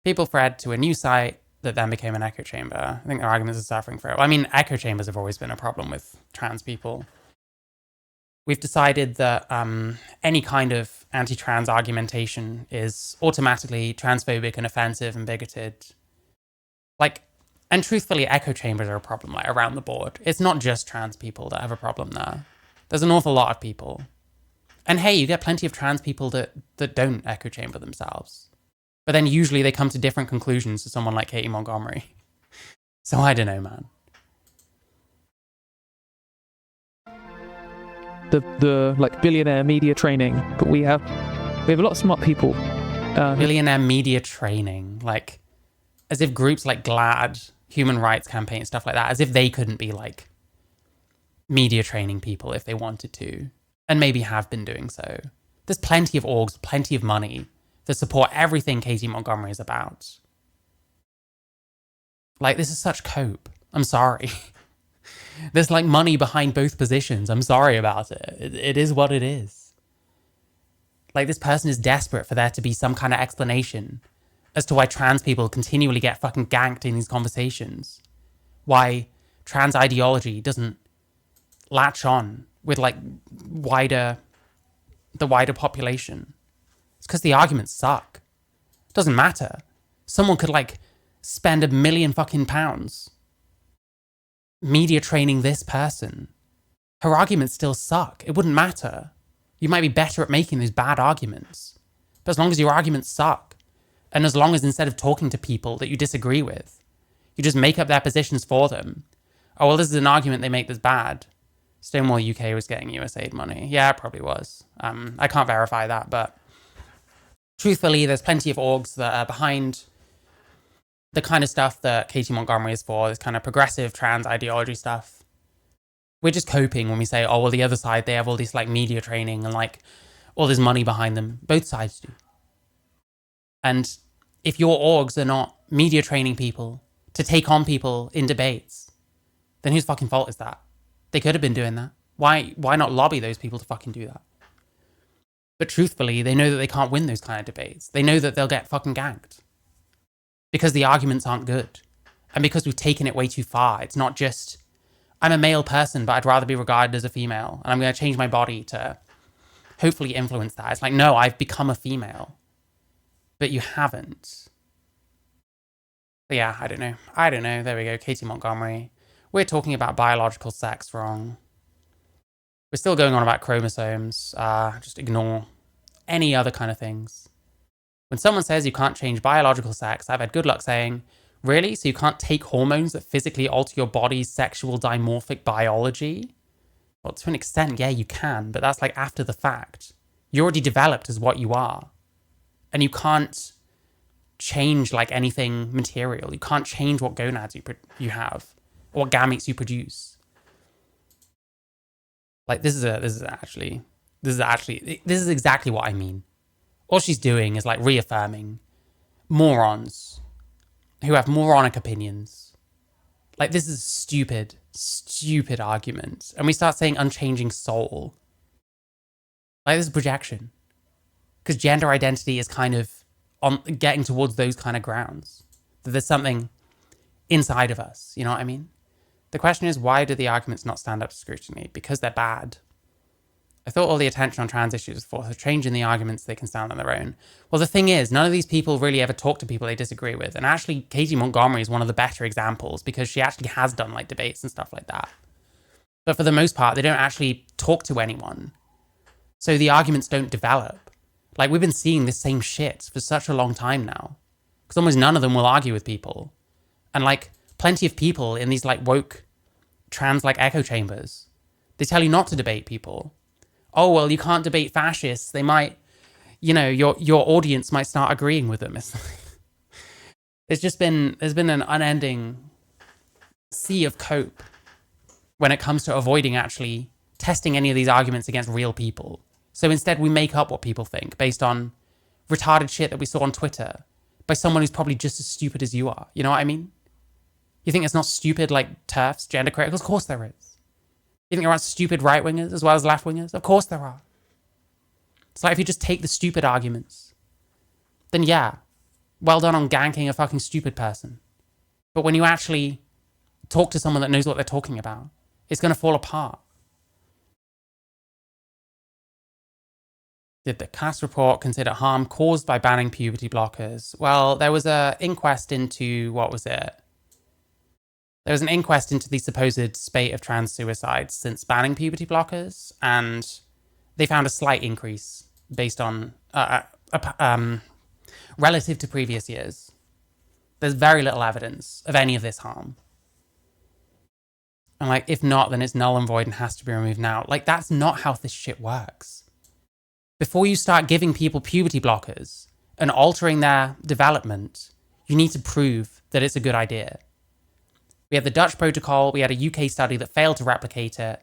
People fled to a new site that then became an echo chamber. I think their arguments are suffering for it. Well, I mean, echo chambers have always been a problem with trans people. We've decided that any kind of anti-trans argumentation is automatically transphobic and offensive and bigoted. Like, and truthfully, echo chambers are a problem like around the board. It's not just trans people that have a problem there. There's an awful lot of people. And hey, you get plenty of trans people that don't echo chamber themselves. But then usually they come to different conclusions to someone like Katy Montgomerie. So I don't know, man. The like billionaire media training, but we have a lot of smart people. Billionaire media training, like as if groups like GLAAD, Human Rights Campaign, stuff like that, as if they couldn't be like media training people if they wanted to, and maybe have been doing so. There's plenty of orgs, plenty of money that support everything Katy Montgomerie is about. Like, this is such cope. I'm sorry. There's like money behind both positions. I'm sorry about it. It is what it is. Like, this person is desperate for there to be some kind of explanation as to why trans people continually get fucking ganked in these conversations. Why trans ideology doesn't latch on with like the wider population. It's because the arguments suck. It doesn't matter. Someone could like spend £1 million fucking pounds media training this person. Her arguments still suck. It wouldn't matter. You might be better at making those bad arguments. But as long as your arguments suck, and as long as instead of talking to people that you disagree with, you just make up their positions for them. Oh, well, this is an argument they make that's bad. Stonewall UK was getting USAID money. Yeah, it probably was. I can't verify that, but truthfully, there's plenty of orgs that are behind the kind of stuff that Katy Montgomerie is for, this kind of progressive trans ideology stuff. We're just coping when we say, oh, well, the other side, they have all this like media training and like all this money behind them. Both sides do. And if your orgs are not media training people to take on people in debates, then whose fucking fault is that? They could have been doing that. Why not lobby those people to fucking do that? But truthfully, they know that they can't win those kind of debates. They know that they'll get fucking ganked. Because the arguments aren't good. And because we've taken it way too far. It's not just, I'm a male person, but I'd rather be regarded as a female. And I'm going to change my body to hopefully influence that. It's like, no, I've become a female. But you haven't. But yeah, I don't know. There we go. Katy Montgomerie. We're talking about biological sex wrong. We're still going on about chromosomes. Just ignore any other kind of things. When someone says you can't change biological sex, I've had good luck saying, really? So you can't take hormones that physically alter your body's sexual dimorphic biology? Well, to an extent, yeah, you can, but that's like after the fact. You're already developed as what you are. And you can't change like anything material. You can't change what gonads you have, or what gametes you produce. Like, this is exactly what I mean. All she's doing is like reaffirming morons who have moronic opinions. Like, this is stupid argument. And we start saying unchanging soul. Like, this is projection. Because gender identity is kind of on getting towards those kind of grounds. That there's something inside of us, you know what I mean? The question is, why do the arguments not stand up to scrutiny? Because they're bad. I thought all the attention on trans issues was for changing the arguments they can stand on their own. Well, the thing is, none of these people really ever talk to people they disagree with. And actually, Katy Montgomerie is one of the better examples because she actually has done like debates and stuff like that. But for the most part, they don't actually talk to anyone. So the arguments don't develop. Like, we've been seeing this same shit for such a long time now. Because almost none of them will argue with people. And like, plenty of people in these like woke trans like echo chambers, they tell you not to debate people. Oh, well, you can't debate fascists. They might, you know, your audience might start agreeing with them. There's been an unending sea of cope when it comes to avoiding actually testing any of these arguments against real people. So instead, we make up what people think based on retarded shit that we saw on Twitter by someone who's probably just as stupid as you are. You know what I mean? You think it's not stupid like TERFs, gender critical? Of course there is. You think there aren't stupid right-wingers as well as left-wingers? Of course there are. It's like if you just take the stupid arguments, then yeah, well done on ganking a fucking stupid person. But when you actually talk to someone that knows what they're talking about, it's going to fall apart. Did the CAS report consider harm caused by banning puberty blockers? Well, there was an inquest into, what was it? There was an inquest into the supposed spate of trans suicides since banning puberty blockers, and they found a slight increase based on relative to previous years. There's very little evidence of any of this harm. And like, if not, then it's null and void and has to be removed now. Like, that's not how this shit works. Before you start giving people puberty blockers and altering their development, you need to prove that it's a good idea. We had the Dutch protocol, we had a UK study that failed to replicate it.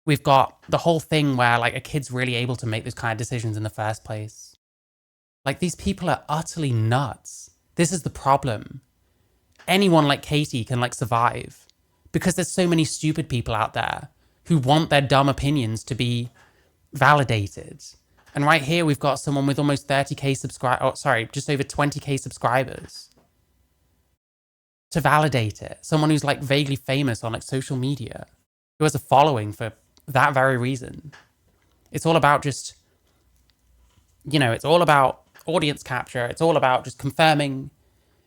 We've got the whole thing where like a kid's really able to make those kind of decisions in the first place. Like, these people are utterly nuts. This is the problem. Anyone like Katy can like survive because there's so many stupid people out there who want their dumb opinions to be validated. And right here, we've got someone with almost 30k just over 20k subscribers to validate it. Someone who's like vaguely famous on like social media, who has a following for that very reason. It's all about just, it's all about audience capture. It's all about just confirming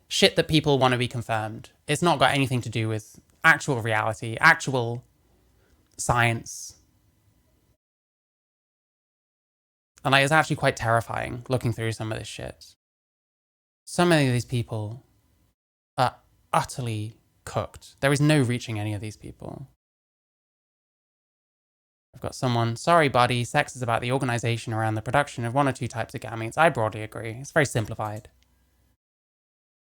shit that people want to be confirmed. It's not got anything to do with actual reality, actual science. And like, it's actually quite terrifying looking through some of this shit. So many of these people are utterly cooked. There is no reaching any of these people. I've got someone, sorry buddy, sex is about the organization around the production of one or two types of gametes. I broadly agree. It's very simplified.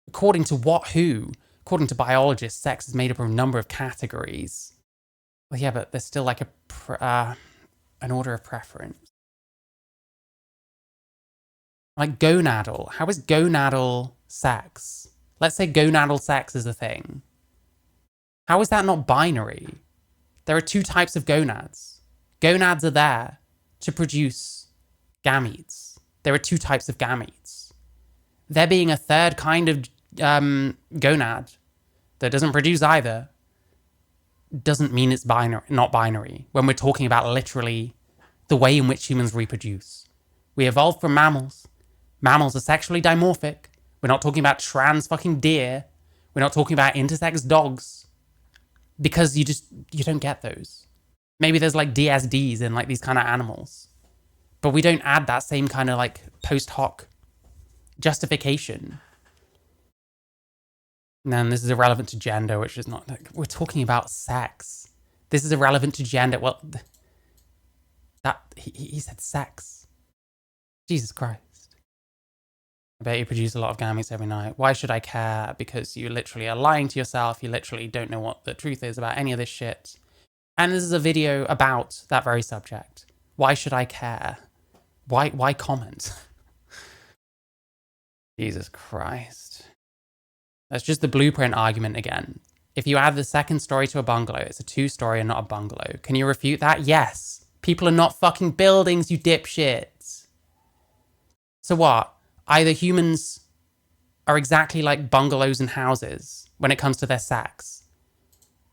According to who? According to biologists, sex is made up of a number of categories. Well, yeah, but there's still like an order of preference. Like gonadal. How is gonadal sex? Let's say gonadal sex is a thing. How is that not binary? There are two types of gonads. Gonads are there to produce gametes. There are two types of gametes. There being a third kind of gonad that doesn't produce either doesn't mean it's not binary when we're talking about literally the way in which humans reproduce. We evolved from mammals. Mammals are sexually dimorphic. We're not talking about trans fucking deer. We're not talking about intersex dogs. Because you don't get those. Maybe there's like DSDs in like these kind of animals. But we don't add that same kind of like post hoc justification. And then this is irrelevant to gender, which is not, like, we're talking about sex. This is irrelevant to gender. Well, he said sex. Jesus Christ. I bet you produce a lot of gametes every night. Why should I care? Because you literally are lying to yourself. You literally don't know what the truth is about any of this shit. And this is a video about that very subject. Why should I care? Why comment? Jesus Christ. That's just the blueprint argument again. If you add the second story to a bungalow, it's a two-story and not a bungalow. Can you refute that? Yes. People are not fucking buildings, you dipshits. So what? Either humans are exactly like bungalows and houses when it comes to their sex,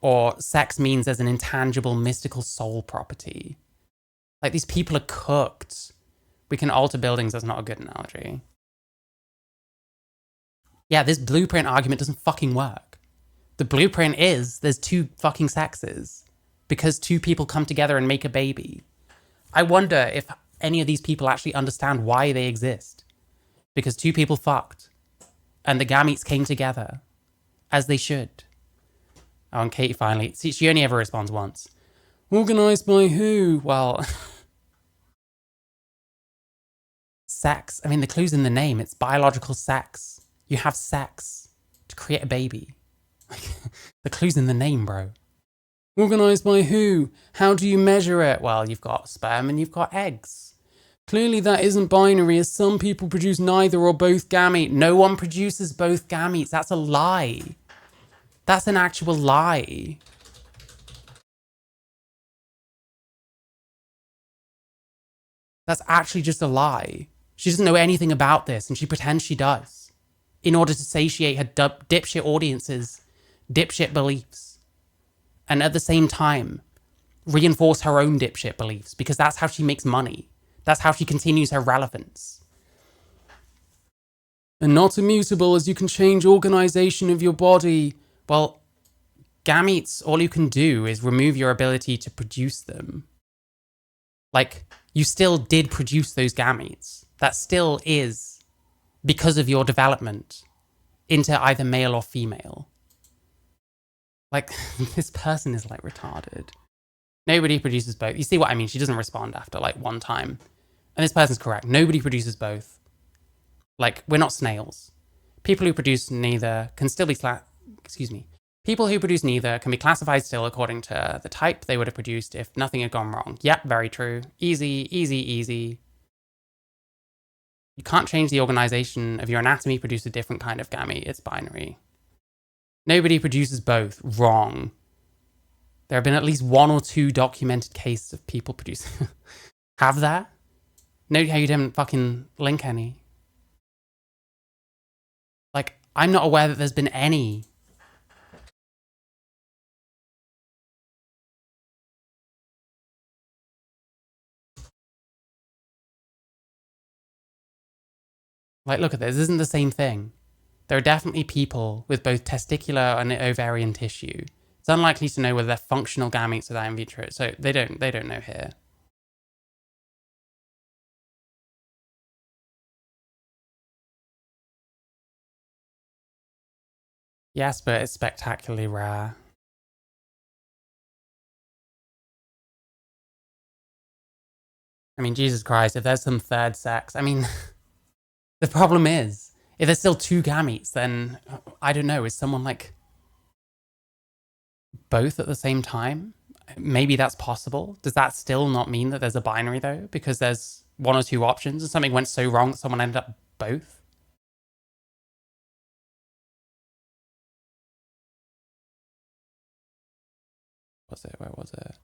or sex means there's an intangible, mystical soul property. Like, these people are cooked. We can alter buildings, that's not a good analogy. Yeah, this blueprint argument doesn't fucking work. The blueprint is there's two fucking sexes because two people come together and make a baby. I wonder if any of these people actually understand why they exist. Because two people fucked and the gametes came together as they should. Oh, and Katy finally, see, she only ever responds once. Organised by who? Well, sex. I mean, the clue's in the name. It's biological sex. You have sex to create a baby. The clue's in the name, bro. Organised by who? How do you measure it? Well, you've got sperm and you've got eggs. Clearly that isn't binary, as some people produce neither or both gametes. No one produces both gametes. That's a lie. That's an actual lie. That's actually just a lie. She doesn't know anything about this, and she pretends she does. in order to satiate her dipshit audience's dipshit beliefs. And at the same time, reinforce her own dipshit beliefs, because that's how she makes money. That's how she continues her relevance. And not immutable, as you can change organization of your body. Well, gametes, all you can do is remove your ability to produce them. Like, you still did produce those gametes. That still is because of your development into either male or female. Like, this person is like retarded. Nobody produces both. You see what I mean? She doesn't respond after like one time. And this person's correct. Nobody produces both. Like, we're not snails. People who produce neither can still be People who produce neither can be classified still according to the type they would have produced if nothing had gone wrong. Yep, very true. Easy, easy, easy. You can't change the organization of your anatomy, produce a different kind of gamete. It's binary. Nobody produces both. Wrong. There have been at least 1 or 2 documented cases of people producing. Have there? Note how you didn't fucking link any. Like, I'm not aware that there's been any. Like, look at this. This isn't the same thing. There are definitely people with both testicular and ovarian tissue. It's unlikely to know whether they're functional gametes or that in vitro. So they don't know here. Yes, but it's spectacularly rare. I mean, Jesus Christ, if there's some third sex, I mean, the problem is, if there's still 2 gametes, then, I don't know, is someone like both at the same time? Maybe that's possible. Does that still not mean that there's a binary though? Because there's 1 or 2 options and something went so wrong that someone ended up both? Where was it?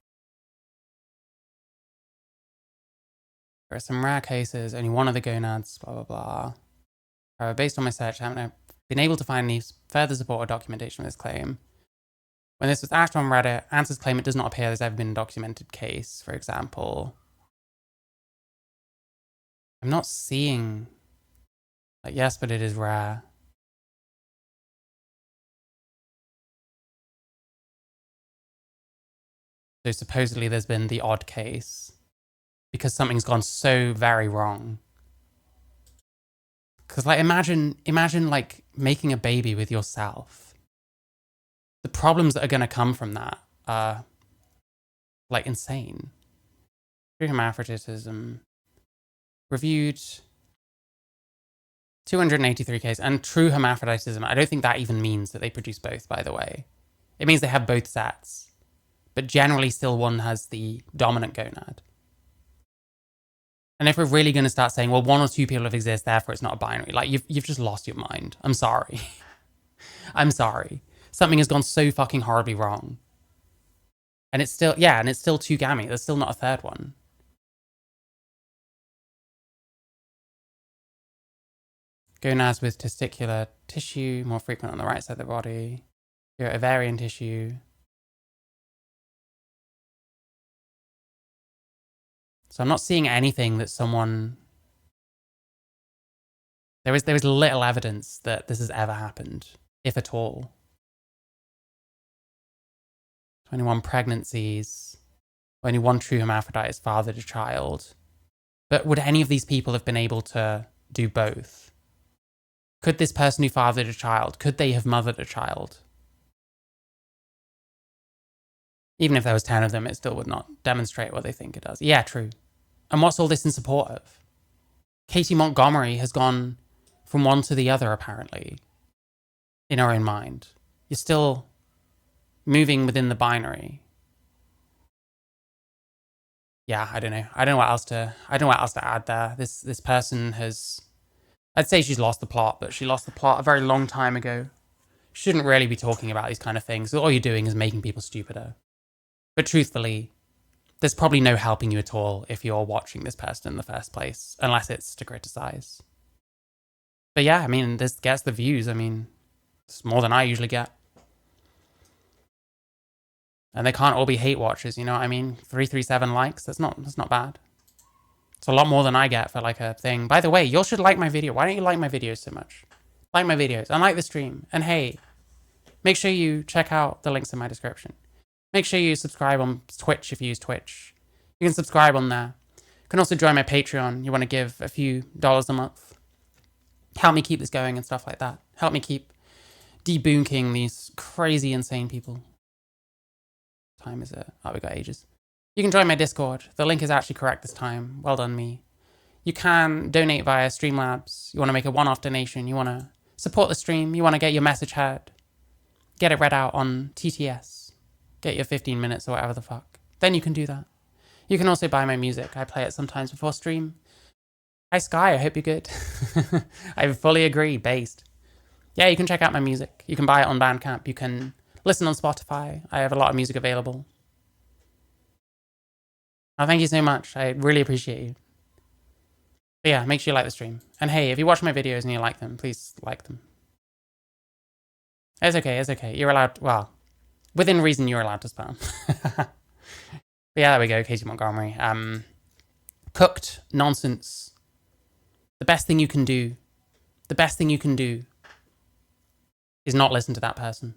There are some rare cases, only 1 of the gonads, blah, blah, blah. Based on my search, I haven't been able to find any further support or documentation of this claim. When this was asked on Reddit, answers claim it does not appear there's ever been a documented case, for example. I'm not seeing... Like, yes, but it is rare. So supposedly there's been the odd case. Because something's gone so very wrong. Because, like, imagine, like, making a baby with yourself. The problems that are going to come from that are, like, insane. True hermaphroditism. Reviewed 283 cases. And true hermaphroditism, I don't think that even means that they produce both, by the way. It means they have both sets. But generally still one has the dominant gonad. And if we're really going to start saying, well, 1 or 2 people have exist, therefore it's not a binary, like, you've just lost your mind. I'm sorry. I'm sorry. Something has gone so fucking horribly wrong. And it's still, yeah, and it's still 2 gametes. There's still not a third one. Gonads with testicular tissue, more frequent on the right side of the body. Your ovarian tissue. So I'm not seeing anything that someone... There is little evidence that this has ever happened, if at all. 21 pregnancies. Only 1 true hermaphrodite has fathered a child. But would any of these people have been able to do both? Could this person who fathered a child, could they have mothered a child? Even if there was 10 of them, it still would not demonstrate what they think it does. Yeah, true. And what's all this in support of? Katy Montgomerie has gone from one to the other, apparently, in her own mind. You're still moving within the binary. Yeah, I don't know. I don't know what else to add there. This person has... I'd say she's lost the plot, but she lost the plot a very long time ago. Shouldn't really be talking about these kind of things. All you're doing is making people stupider. But truthfully, there's probably no helping you at all if you're watching this person in the first place, unless it's to criticize. But yeah, I mean, this gets the views. I mean, it's more than I usually get. And they can't all be hate watchers, you know what I mean? 337 likes, that's not bad. It's a lot more than I get for like a thing. By the way, you all should like my video. Why don't you like my videos so much? Like my videos and like the stream. And hey, make sure you check out the links in my description. Make sure you subscribe on Twitch if you use Twitch. You can subscribe on there. You can also join my Patreon. You want to give a few dollars a month. Help me keep this going and stuff like that. Help me keep debunking these crazy, insane people. Time is it? Oh, we got ages. You can join my Discord. The link is actually correct this time. Well done, me. You can donate via Streamlabs. You want to make a one-off donation. You want to support the stream. You want to get your message heard. Get it read out on TTS. Get your 15 minutes or whatever the fuck. Then you can do that. You can also buy my music. I play it sometimes before stream. Hi, Sky. I hope you're good. I fully agree. Based. Yeah, you can check out my music. You can buy it on Bandcamp. You can listen on Spotify. I have a lot of music available. Oh, thank you so much. I really appreciate you. But yeah, make sure you like the stream. And hey, if you watch my videos and you like them, please like them. It's okay, it's okay. You're allowed, well, within reason you're allowed to spam. But yeah, there we go, Katy Montgomerie. Cooked nonsense. The best thing you can do is not listen to that person.